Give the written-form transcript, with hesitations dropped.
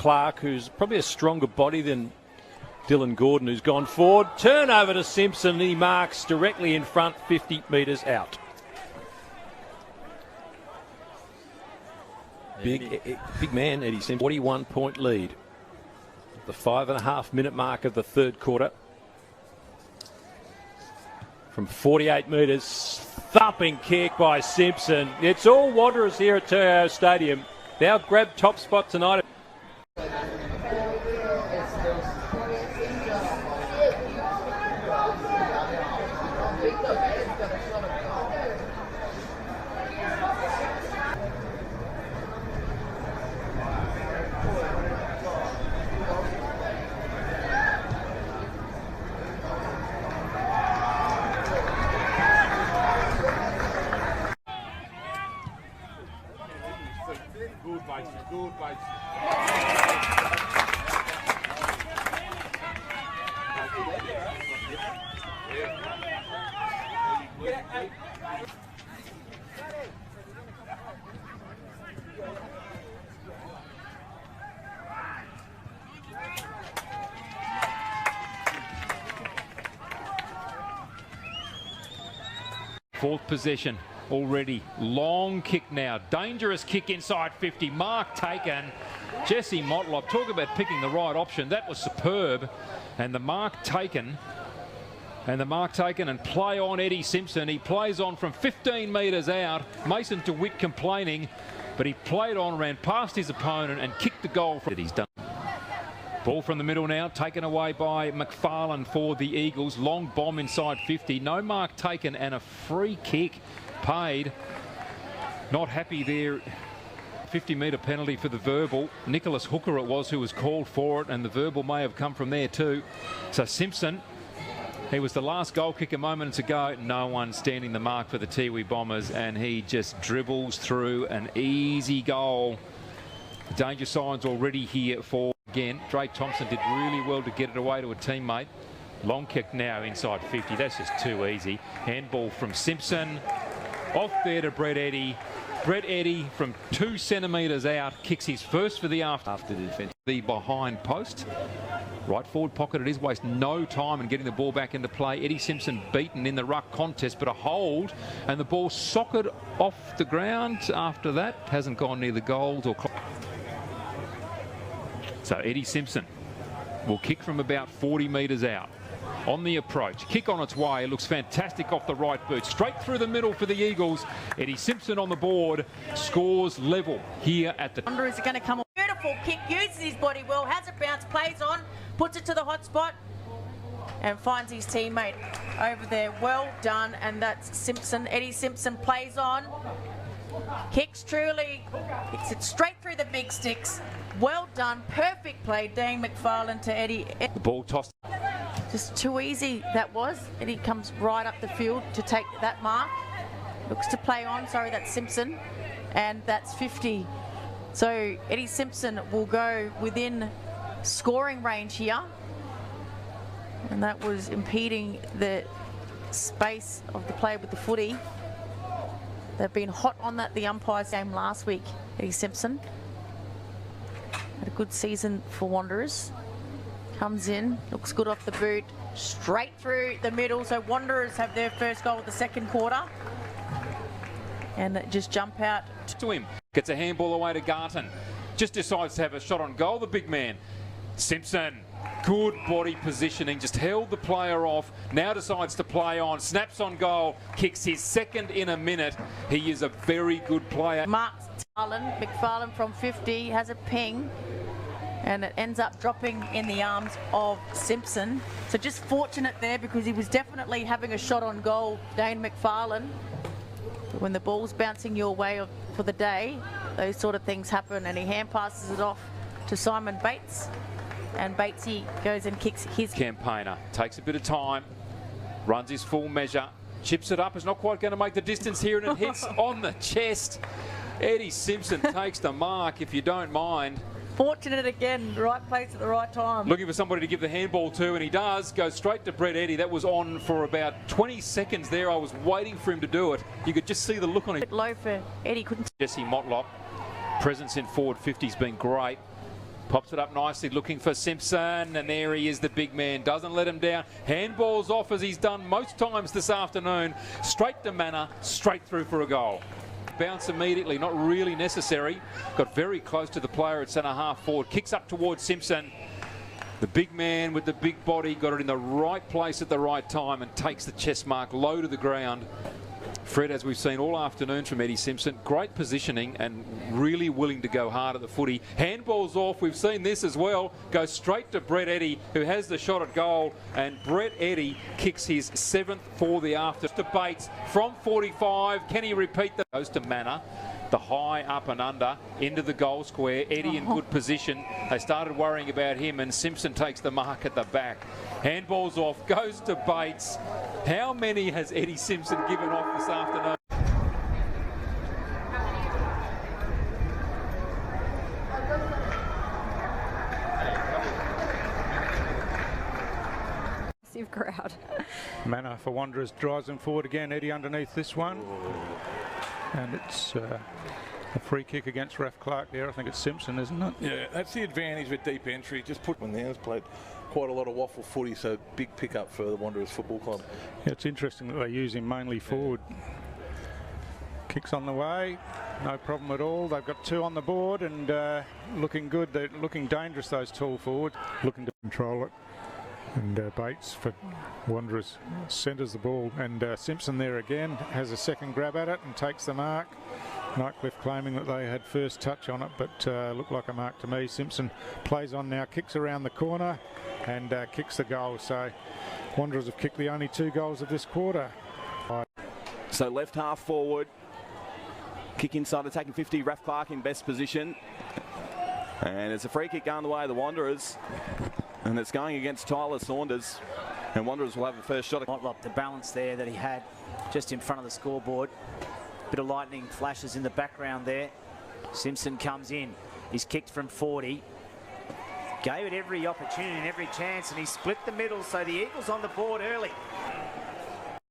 Clark, who's probably a stronger body than Dylan Gordon, who's gone forward. Turnover to Simpson. He marks directly in front, 50 metres out. Big man, Eddie Simpson. 41-point lead. The 5.5-minute mark of the third quarter. From 48 metres, thumping kick by Simpson. It's all Wanderers here at Tiwi Stadium. They'll grab top spot tonight. Good bites. Fourth possession already. Long kick now. Dangerous kick inside 50. Mark taken. Jesse Motlop. Talk about picking the right option. That was superb. And the mark taken. And play on Eddie Simpson. He plays on from 15 metres out. Mason DeWitt complaining, but he played on, ran past his opponent and kicked the goal. He's done. Ball from the middle now, taken away by McFarlane for the Eagles. Long bomb inside 50. No mark taken and a free kick paid. Not happy there. 50-metre penalty for the verbal. Nicholas Hooker it was who was called for it, and the verbal may have come from there too. So Simpson, he was the last goal kicker moments ago. No one standing the mark for the Tiwi Bombers, and he just dribbles through an easy goal. The danger signs already here for, again, Drake Thompson did really well to get it away to a teammate. Long kick now inside 50. That's just too easy. Handball from Simpson. Off there to Brett Eddy. Brett Eddy from 2 centimetres out kicks his first for the after the defence. The behind post. Right forward pocket it is. Waste no time in getting the ball back into play. Eddie Simpson beaten in the ruck contest, but a hold, and the ball socket off the ground after that. Hasn't gone near the goals or clock. So Eddie Simpson will kick from about 40 metres out. On the approach, kick on its way. It looks fantastic off the right boot. Straight through the middle for the Eagles. Eddie Simpson on the board. Scores level here at the... Wanderers are going to come on. Beautiful kick. Uses his body well. Has it bounce. Plays on. Puts it to the hot spot. And finds his teammate over there. Well done. And that's Simpson. Eddie Simpson plays on. Kicks truly. Kicks it straight through the big sticks. Well done. Perfect play. Dane McFarlane to Eddie. The ball tossed. Just too easy that was. Eddie comes right up the field to take that mark. Looks to play on. Sorry, that's Simpson. And that's 50. So Eddie Simpson will go within scoring range here. And that was impeding the space of the play with the footy. They've been hot on that, the umpires game last week. Eddie Simpson had a good season for Wanderers. Comes in, looks good off the boot, straight through the middle. So Wanderers have their first goal of the second quarter. And just jump out to him. Gets a handball away to Garton. Just decides to have a shot on goal, the big man. Simpson, good body positioning, just held the player off. Now decides to play on, snaps on goal, kicks his second in a minute. He is a very good player. Mark McFarlane from 50 has a ping. And it ends up dropping in the arms of Simpson. So just fortunate there, because he was definitely having a shot on goal, Dane McFarlane. But when the ball's bouncing your way for the day, those sort of things happen, and he hand passes it off to Simon Bates. And Batesy goes and kicks his... Campaigner takes a bit of time, runs his full measure, chips it up. It's not quite going to make the distance here, and it hits on the chest. Eddie Simpson takes the mark, if you don't mind. Fortunate again, right place at the right time. Looking for somebody to give the handball to, and he does. Goes straight to Brett Eddy. That was on for about 20 seconds there. I was waiting for him to do it. You could just see the look on it. Low for Eddie, couldn't... Jesse Motlop, presence in forward 50's been great. Pops it up nicely, looking for Simpson, and there he is, the big man. Doesn't let him down. Handballs off as he's done most times this afternoon. Straight to Manor, straight through for a goal. Bounce immediately, not really necessary. Got very close to the player at centre half forward. Kicks up towards Simpson. The big man with the big body got it in the right place at the right time and takes the chest mark low to the ground. Fred, as we've seen all afternoon from Eddie Simpson, great positioning and really willing to go hard at the footy. Handballs off, we've seen this as well. Goes straight to Brett Eddy, who has the shot at goal, and Brett Eddy kicks his 7th for the after. To Bates from 45, can he repeat the... Goes to Manor. The high up and under into the goal square. Eddie in good position. They started worrying about him, and Simpson takes the mark at the back. Handballs off, goes to Bates. How many has Eddie Simpson given off this afternoon? Massive crowd. Manor for Wanderers drives them forward again. Eddie underneath this one. And it's a free kick against Raf Clark there. I think it's Simpson, isn't it? Yeah, that's the advantage with deep entry. Just put one there. Has played quite a lot of waffle footy, so big pickup for the Wanderers Football Club. Yeah, it's interesting that they use him mainly forward. Kicks on the way, no problem at all. They've got 2 on the board and looking good. They're looking dangerous, those tall forwards. Looking to control it. And Bates for Wanderers centres the ball, and Simpson there again has a second grab at it and takes the mark. Nightcliff claiming that they had first touch on it, but looked like a mark to me. Simpson plays on now, kicks around the corner and kicks the goal. So Wanderers have kicked the only 2 goals of this quarter. So left half forward, kick inside, attacking 50. Raf Clark in best position, and it's a free kick going the way of the Wanderers. And it's going against Tyler Saunders, and Wanderers will have the first shot. The balance there that he had just in front of the scoreboard. Bit of lightning flashes in the background there. Simpson comes in. He's kicked from 40. Gave it every opportunity and every chance, and he split the middle, so the Eagles on the board early.